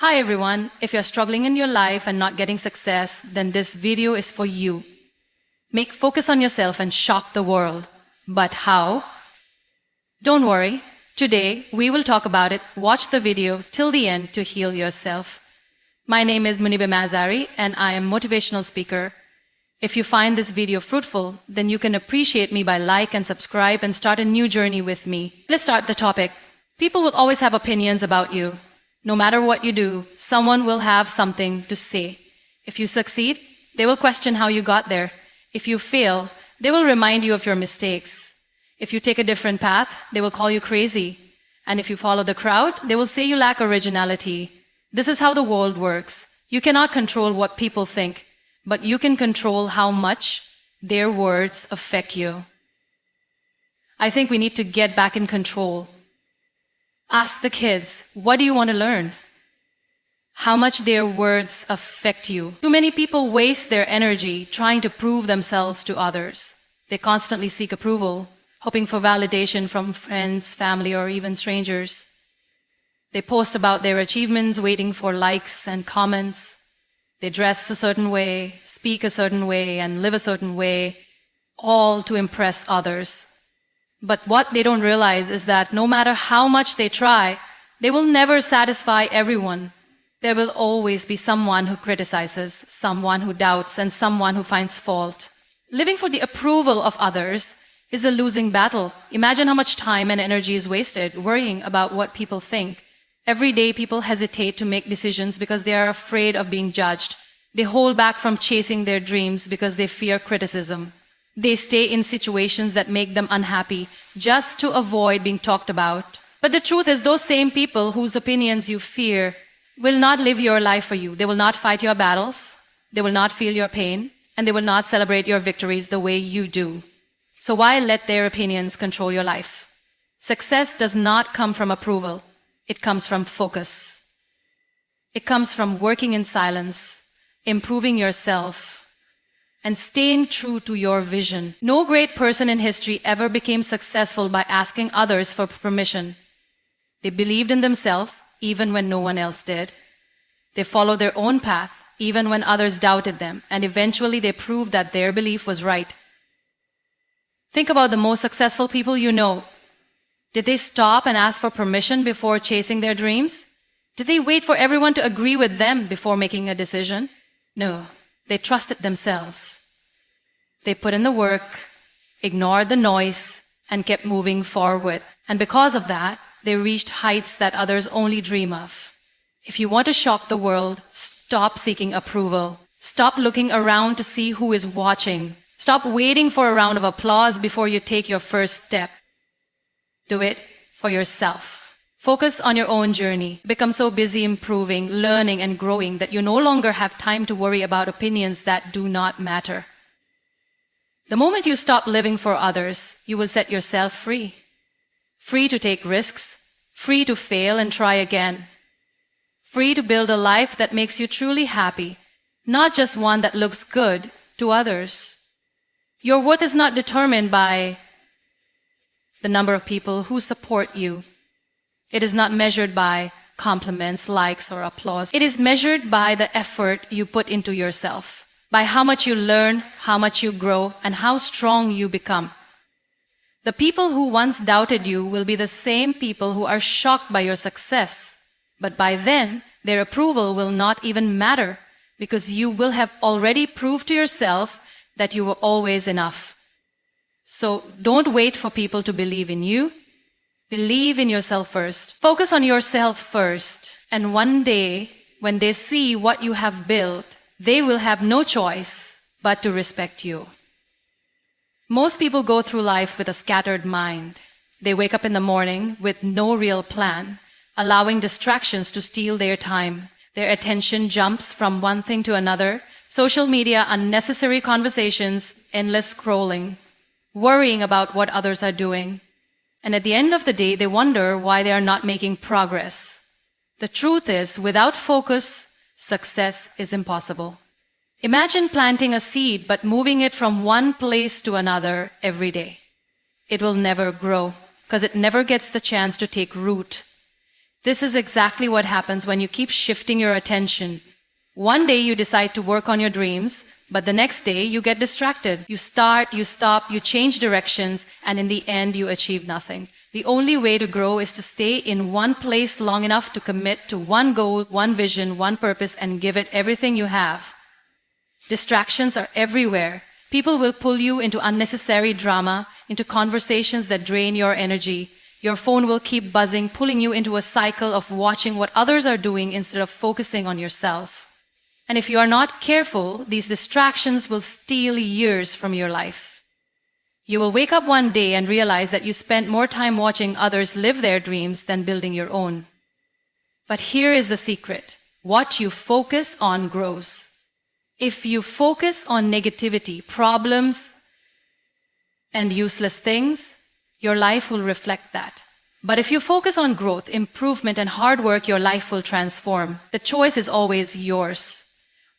Hi everyone, if you're struggling in your life and not getting success, then this video is for you. Make focus on yourself and shock the world. But how? Don't worry, today we will talk about it. Watch the video till the end to heal yourself. My name is Muniba Mazari and I am a motivational speaker. If you find this video fruitful, then you can appreciate me by like and subscribe and start a new journey with me. Let's start the topic. People will always have opinions about you. No matter what you do, someone will have something to say. If you succeed, they will question how you got there. If you fail, they will remind you of your mistakes. If you take a different path, they will call you crazy. And if you follow the crowd, they will say you lack originality. This is how the world works. You cannot control what people think, but you can control how much their words affect you. I think we need to get back in control. Ask the kids, what do you want to learn? How much their words affect you. Too many people waste their energy trying to prove themselves to others. They constantly seek approval, hoping for validation from friends, family, or even strangers. They post about their achievements, waiting for likes and comments. They dress a certain way, speak a certain way, and live a certain way, all to impress others. But what they don't realize is that no matter how much they try, they will never satisfy everyone. There will always be someone who criticizes, someone who doubts, and someone who finds fault. Living for the approval of others is a losing battle. Imagine how much time and energy is wasted worrying about what people think. Every day people hesitate to make decisions because they are afraid of being judged. They hold back from chasing their dreams because they fear criticism. They stay in situations that make them unhappy just to avoid being talked about. But the truth is, those same people whose opinions you fear will not live your life for you. They will not fight your battles. They will not feel your pain. And they will not celebrate your victories the way you do. So why let their opinions control your life? Success does not come from approval. It comes from focus. It comes from working in silence, improving yourself, and staying true to your vision. No great person in history ever became successful by asking others for permission. They believed in themselves even when no one else did. They followed their own path even when others doubted them, and eventually they proved that their belief was right. Think about the most successful people you know. Did they stop and ask for permission before chasing their dreams? Did they wait for everyone to agree with them before making a decision? No. They trusted themselves. They put in the work, ignored the noise, and kept moving forward. And because of that, they reached heights that others only dream of. If you want to shock the world, stop seeking approval. Stop looking around to see who is watching. Stop waiting for a round of applause before you take your first step. Do it for yourself. Focus on your own journey. Become so busy improving, learning, and growing that you no longer have time to worry about opinions that do not matter. The moment you stop living for others, you will set yourself free. Free to take risks, free to fail and try again. Free to build a life that makes you truly happy, not just one that looks good to others. Your worth is not determined by the number of people who support you. It is not measured by compliments, likes, or applause. It is measured by the effort you put into yourself, by how much you learn, how much you grow, and how strong you become. The people who once doubted you will be the same people who are shocked by your success. But by then, their approval will not even matter because you will have already proved to yourself that you were always enough. So don't wait for people to believe in you. Believe in yourself first. Focus on yourself first. And one day, when they see what you have built, they will have no choice but to respect you. Most people go through life with a scattered mind. They wake up in the morning with no real plan, allowing distractions to steal their time. Their attention jumps from one thing to another. Social media, unnecessary conversations, endless scrolling, worrying about what others are doing. And at the end of the day, they wonder why they are not making progress. The truth is, without focus, success is impossible. Imagine planting a seed but moving it from one place to another every day. It will never grow because it never gets the chance to take root. This is exactly what happens when you keep shifting your attention. One day you decide to work on your dreams, but the next day you get distracted. You start, you stop, you change directions, and in the end you achieve nothing. The only way to grow is to stay in one place long enough to commit to one goal, one vision, one purpose, and give it everything you have. Distractions are everywhere. People will pull you into unnecessary drama, into conversations that drain your energy. Your phone will keep buzzing, pulling you into a cycle of watching what others are doing instead of focusing on yourself. And if you are not careful, these distractions will steal years from your life. You will wake up one day and realize that you spent more time watching others live their dreams than building your own. But here is the secret. What you focus on grows. If you focus on negativity, problems, and useless things, your life will reflect that. But if you focus on growth, improvement, and hard work, your life will transform. The choice is always yours.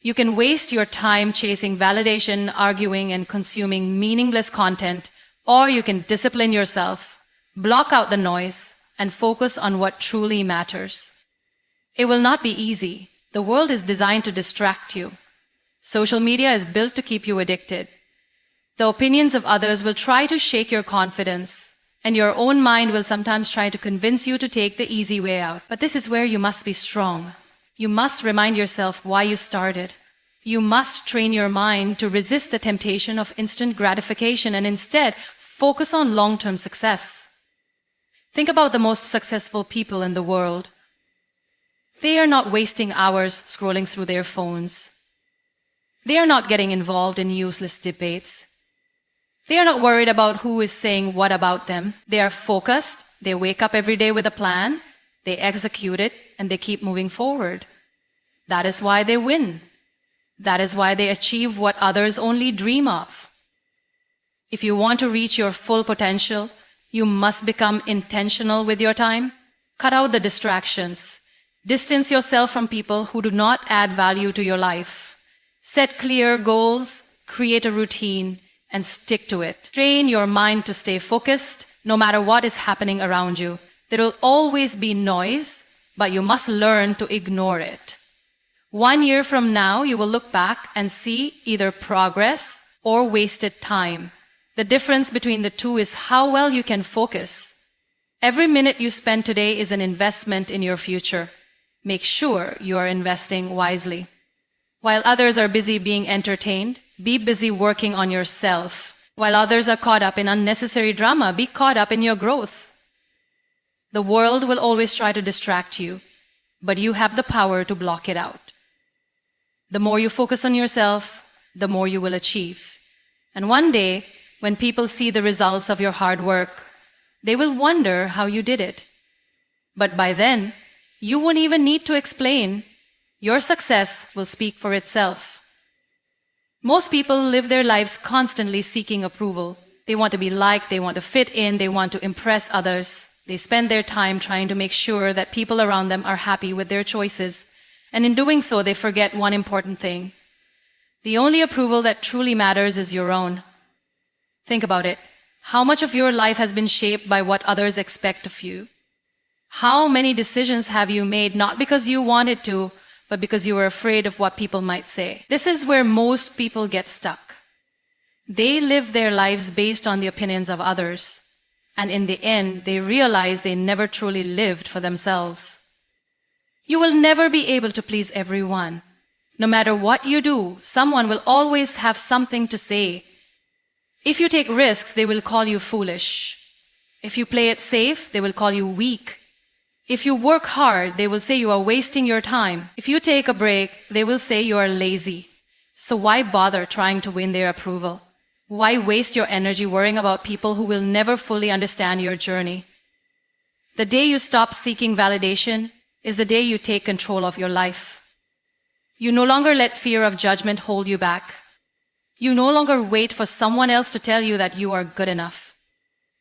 You can waste your time chasing validation, arguing, and consuming meaningless content, or you can discipline yourself, block out the noise, and focus on what truly matters. It will not be easy. The world is designed to distract you. Social media is built to keep you addicted. The opinions of others will try to shake your confidence, and your own mind will sometimes try to convince you to take the easy way out. But this is where you must be strong. You must remind yourself why you started. You must train your mind to resist the temptation of instant gratification and instead focus on long-term success. Think about the most successful people in the world. They are not wasting hours scrolling through their phones. They are not getting involved in useless debates. They are not worried about who is saying what about them. They are focused. They wake up every day with a plan. They execute it, and they keep moving forward. That is why they win. That is why they achieve what others only dream of. If you want to reach your full potential, you must become intentional with your time. Cut out the distractions. Distance yourself from people who do not add value to your life. Set clear goals, create a routine, and stick to it. Train your mind to stay focused no matter what is happening around you. There will always be noise, but you must learn to ignore it. 1 year from now, you will look back and see either progress or wasted time. The difference between the two is how well you can focus. Every minute you spend today is an investment in your future. Make sure you are investing wisely. While others are busy being entertained, be busy working on yourself. While others are caught up in unnecessary drama, be caught up in your growth. The world will always try to distract you, but you have the power to block it out. The more you focus on yourself, the more you will achieve. And one day, when people see the results of your hard work, they will wonder how you did it. But by then, you won't even need to explain. Your success will speak for itself. Most people live their lives constantly seeking approval. They want to be liked, they want to fit in, they want to impress others. They spend their time trying to make sure that people around them are happy with their choices. And in doing so, they forget one important thing. The only approval that truly matters is your own. Think about it. How much of your life has been shaped by what others expect of you? How many decisions have you made not because you wanted to, but because you were afraid of what people might say? This is where most people get stuck. They live their lives based on the opinions of others. And in the end, they realize they never truly lived for themselves. You will never be able to please everyone. No matter what you do, someone will always have something to say. If you take risks, they will call you foolish. If you play it safe, they will call you weak. If you work hard, they will say you are wasting your time. If you take a break, they will say you are lazy. So why bother trying to win their approval? Why waste your energy worrying about people who will never fully understand your journey? The day you stop seeking validation is the day you take control of your life. You no longer let fear of judgment hold you back. You no longer wait for someone else to tell you that you are good enough.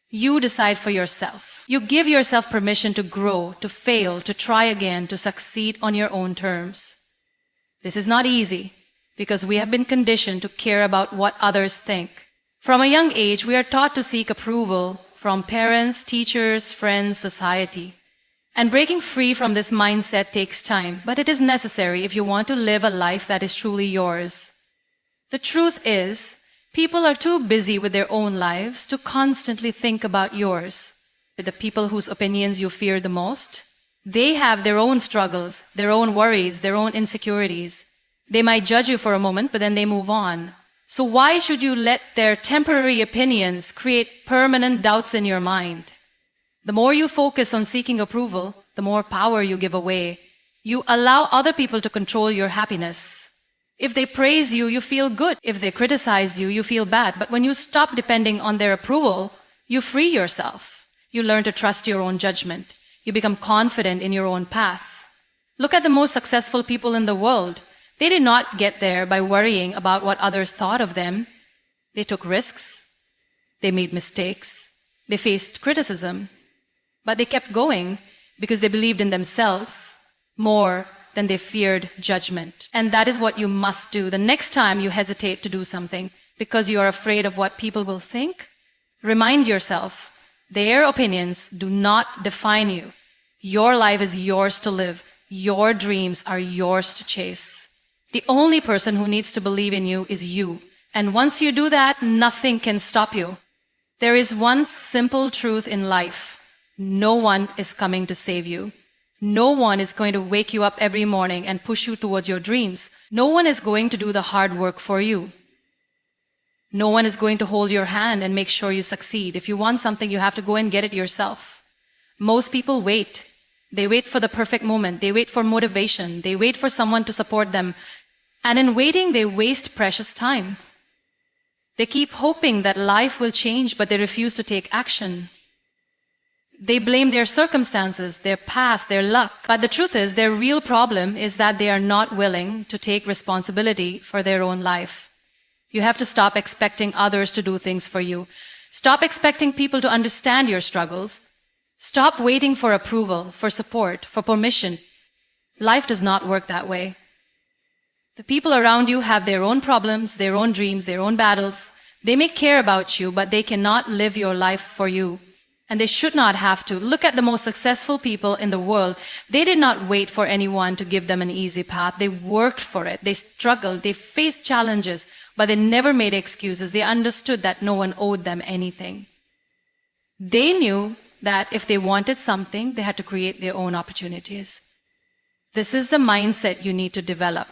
You decide for yourself. You give yourself permission to grow, to fail, to try again, to succeed on your own terms. This is not easy because we have been conditioned to care about what others think. From a young age, we are taught to seek approval from parents, teachers, friends, society. And breaking free from this mindset takes time, but it is necessary if you want to live a life that is truly yours. The truth is, people are too busy with their own lives to constantly think about yours. With the people whose opinions you fear the most, they have their own struggles, their own worries, their own insecurities. They might judge you for a moment, but then they move on. So why should you let their temporary opinions create permanent doubts in your mind? The more you focus on seeking approval, the more power you give away. You allow other people to control your happiness. If they praise you, you feel good. If they criticize you, you feel bad. But when you stop depending on their approval, you free yourself. You learn to trust your own judgment. You become confident in your own path. Look at the most successful people in the world. They did not get there by worrying about what others thought of them. They took risks. They made mistakes. They faced criticism. But they kept going because they believed in themselves more than they feared judgment. And that is what you must do the next time you hesitate to do something because you are afraid of what people will think. Remind yourself, their opinions do not define you. Your life is yours to live. Your dreams are yours to chase. The only person who needs to believe in you is you. And once you do that, nothing can stop you. There is one simple truth in life. No one is coming to save you. No one is going to wake you up every morning and push you towards your dreams. No one is going to do the hard work for you. No one is going to hold your hand and make sure you succeed. If you want something, you have to go and get it yourself. Most people wait. They wait for the perfect moment. They wait for motivation. They wait for someone to support them. And in waiting, they waste precious time. They keep hoping that life will change, but they refuse to take action. They blame their circumstances, their past, their luck. But the truth is, their real problem is that they are not willing to take responsibility for their own life. You have to stop expecting others to do things for you. Stop expecting people to understand your struggles. Stop waiting for approval, for support, for permission. Life does not work that way. The people around you have their own problems, their own dreams, their own battles. They may care about you, but they cannot live your life for you. And they should not have to. Look at the most successful people in the world. They did not wait for anyone to give them an easy path. They worked for it. They struggled. They faced challenges, but they never made excuses. They understood that no one owed them anything. They knew that if they wanted something, they had to create their own opportunities. This is the mindset you need to develop.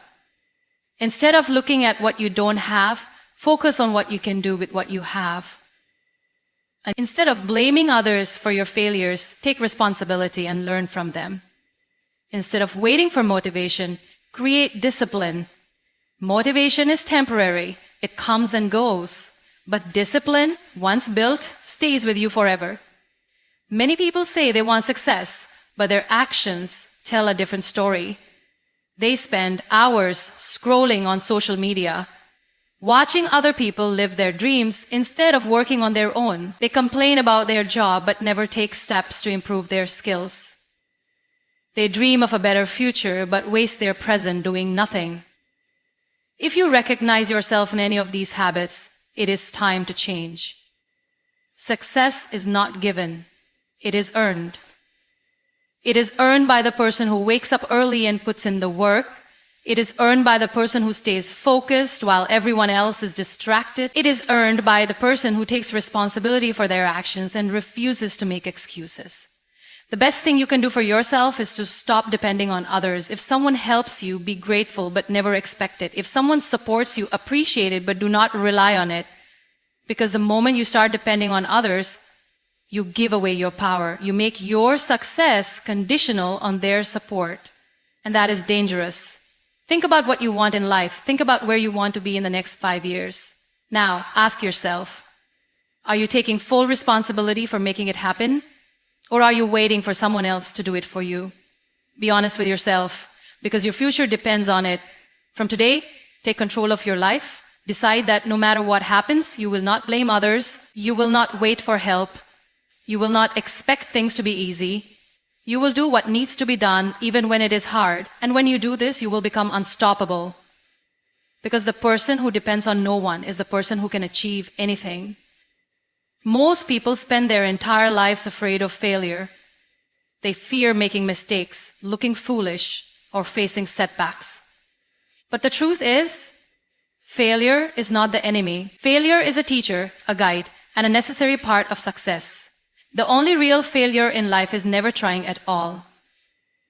Instead of looking at what you don't have, focus on what you can do with what you have. And instead of blaming others for your failures, take responsibility and learn from them. Instead of waiting for motivation, create discipline. Motivation is temporary. It comes and goes. But discipline, once built, stays with you forever. Many people say they want success, but their actions tell a different story. They spend hours scrolling on social media, watching other people live their dreams instead of working on their own. They complain about their job but never take steps to improve their skills. They dream of a better future but waste their present doing nothing. If you recognize yourself in any of these habits, it is time to change. Success is not given. It is earned. It is earned by the person who wakes up early and puts in the work. It is earned by the person who stays focused while everyone else is distracted. It is earned by the person who takes responsibility for their actions and refuses to make excuses. The best thing you can do for yourself is to stop depending on others. If someone helps you, be grateful but never expect it. If someone supports you, appreciate it but do not rely on it. Because the moment you start depending on others, you give away your power. You make your success conditional on their support. And that is dangerous. Think about what you want in life. Think about where you want to be in the next 5 years. Now, ask yourself, are you taking full responsibility for making it happen? Or are you waiting for someone else to do it for you? Be honest with yourself, because your future depends on it. From today, take control of your life. Decide that no matter what happens, you will not blame others. You will not wait for help. You will not expect things to be easy. You will do what needs to be done even when it is hard. And when you do this, you will become unstoppable. Because the person who depends on no one is the person who can achieve anything. Most people spend their entire lives afraid of failure. They fear making mistakes, looking foolish, or facing setbacks. But the truth is, failure is not the enemy. Failure is a teacher, a guide, and a necessary part of success. The only real failure in life is never trying at all.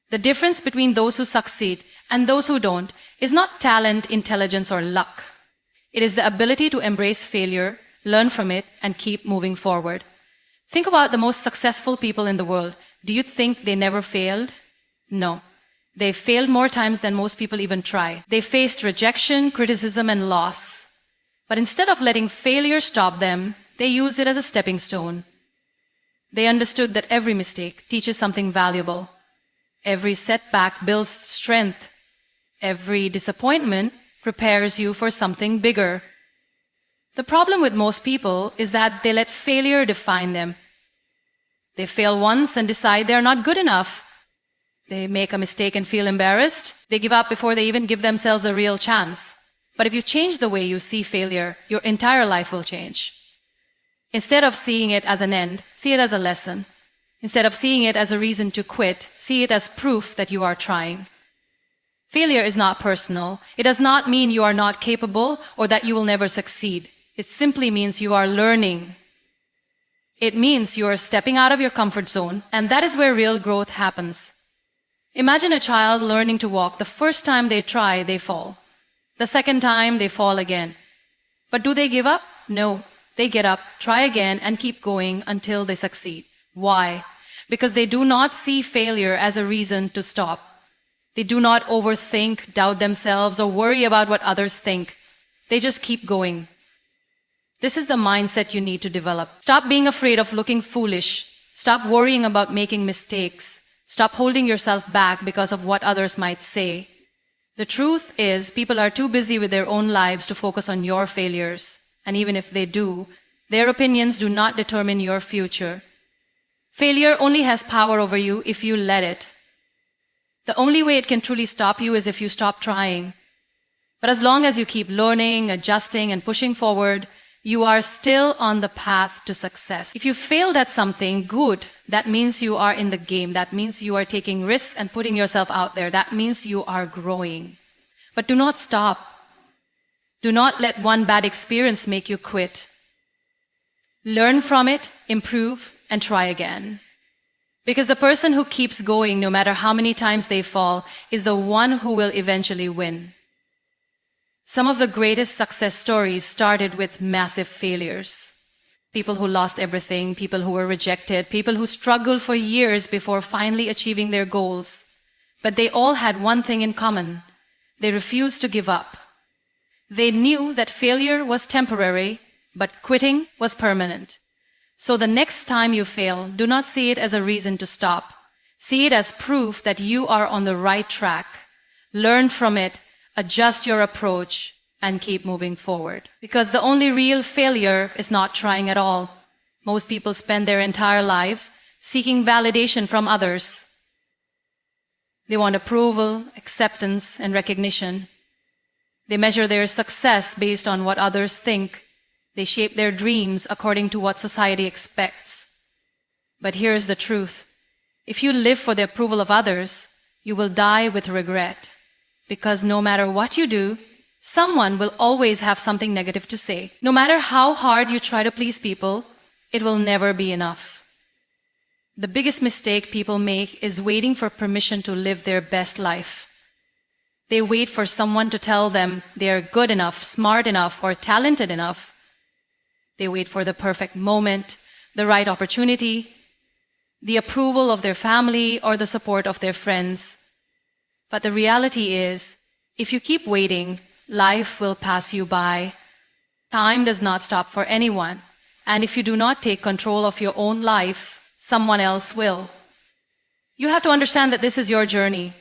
The difference between those who succeed and those who don't is not talent, intelligence, or luck. It is the ability to embrace failure, learn from it, and keep moving forward. Think about the most successful people in the world. Do you think they never failed? No. They failed more times than most people even try. They faced rejection, criticism, and loss. But instead of letting failure stop them, they used it as a stepping stone. They understood that every mistake teaches something valuable. Every setback builds strength. Every disappointment prepares you for something bigger. The problem with most people is that they let failure define them. They fail once and decide they're not good enough. They make a mistake and feel embarrassed. They give up before they even give themselves a real chance. But if you change the way you see failure, your entire life will change. Instead of seeing it as an end, see it as a lesson. Instead of seeing it as a reason to quit, see it as proof that you are trying. Failure is not personal. It does not mean you are not capable or that you will never succeed. It simply means you are learning. It means you are stepping out of your comfort zone, and that is where real growth happens. Imagine a child learning to walk. The first time they try, they fall. The second time, they fall again. But do they give up? No. They get up, try again, and keep going until they succeed. Why? Because they do not see failure as a reason to stop. They do not overthink, doubt themselves, or worry about what others think. They just keep going. This is the mindset you need to develop. Stop being afraid of looking foolish. Stop worrying about making mistakes. Stop holding yourself back because of what others might say. The truth is, people are too busy with their own lives to focus on your failures. And even if they do, their opinions do not determine your future. Failure only has power over you if you let it. The only way it can truly stop you is if you stop trying. But as long as you keep learning, adjusting, and pushing forward, you are still on the path to success. If you failed at something, good. That means you are in the game. That means you are taking risks and putting yourself out there. That means you are growing. But do not stop. Do not let one bad experience make you quit. Learn from it, improve, and try again. Because the person who keeps going, no matter how many times they fall, is the one who will eventually win. Some of the greatest success stories started with massive failures. People who lost everything, people who were rejected, people who struggled for years before finally achieving their goals. But they all had one thing in common. They refused to give up. They knew that failure was temporary, but quitting was permanent. So the next time you fail, do not see it as a reason to stop. See it as proof that you are on the right track. Learn from it, adjust your approach, and keep moving forward. Because the only real failure is not trying at all. Most people spend their entire lives seeking validation from others. They want approval, acceptance, and recognition. They measure their success based on what others think. They shape their dreams according to what society expects. But here's the truth. If you live for the approval of others, you will die with regret. Because no matter what you do, someone will always have something negative to say. No matter how hard you try to please people, it will never be enough. The biggest mistake people make is waiting for permission to live their best life. They wait for someone to tell them they are good enough, smart enough, or talented enough. They wait for the perfect moment, the right opportunity, the approval of their family, or the support of their friends. But the reality is, if you keep waiting, life will pass you by. Time does not stop for anyone. And if you do not take control of your own life, someone else will. You have to understand that this is your journey.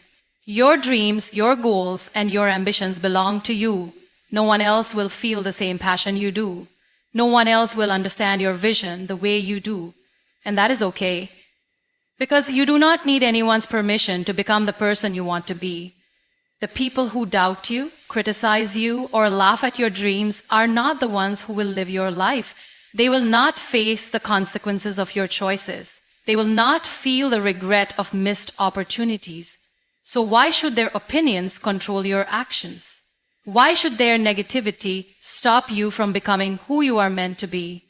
Your dreams, your goals, and your ambitions belong to you. No one else will feel the same passion you do. No one else will understand your vision the way you do. And that is okay. Because you do not need anyone's permission to become the person you want to be. The people who doubt you, criticize you, or laugh at your dreams are not the ones who will live your life. They will not face the consequences of your choices. They will not feel the regret of missed opportunities. So why should their opinions control your actions? Why should their negativity stop you from becoming who you are meant to be?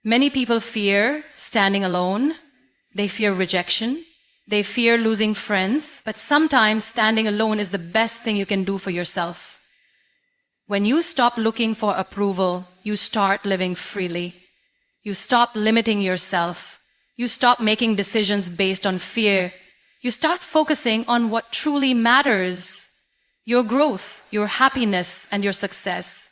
Many people fear standing alone. They fear rejection. They fear losing friends. But sometimes standing alone is the best thing you can do for yourself. When you stop looking for approval, you start living freely. You stop limiting yourself. You stop making decisions based on fear. You start focusing on what truly matters: your growth, your happiness, and your success.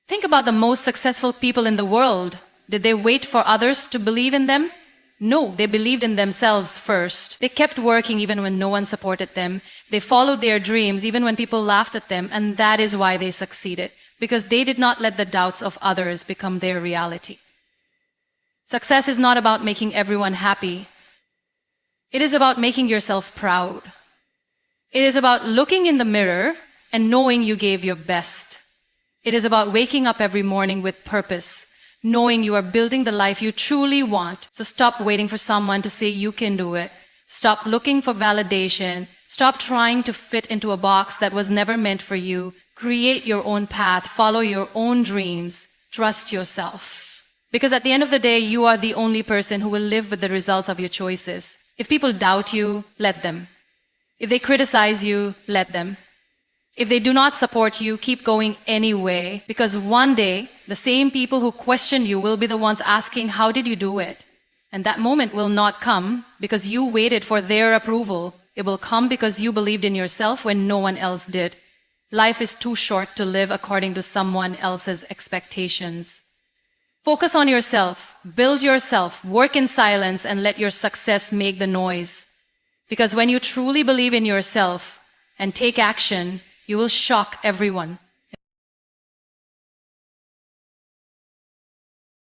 Think about the most successful people in the world. Did they wait for others to believe in them? No, they believed in themselves first. They kept working even when no one supported them. They followed their dreams even when people laughed at them, and that is why they succeeded, because they did not let the doubts of others become their reality. Success is not about making everyone happy. It is about making yourself proud. It is about looking in the mirror and knowing you gave your best. It is about waking up every morning with purpose, knowing you are building the life you truly want. So stop waiting for someone to say you can do it. Stop looking for validation. Stop trying to fit into a box that was never meant for you. Create your own path. Follow your own dreams. Trust yourself. Because at the end of the day, you are the only person who will live with the results of your choices. If people doubt you, let them. If they criticize you, let them. If they do not support you, keep going anyway, because one day, the same people who questioned you will be the ones asking, how did you do it? And that moment will not come because you waited for their approval. It will come because you believed in yourself when no one else did. Life is too short to live according to someone else's expectations. Focus on yourself, build yourself, work in silence, and let your success make the noise. Because when you truly believe in yourself and take action, you will shock everyone.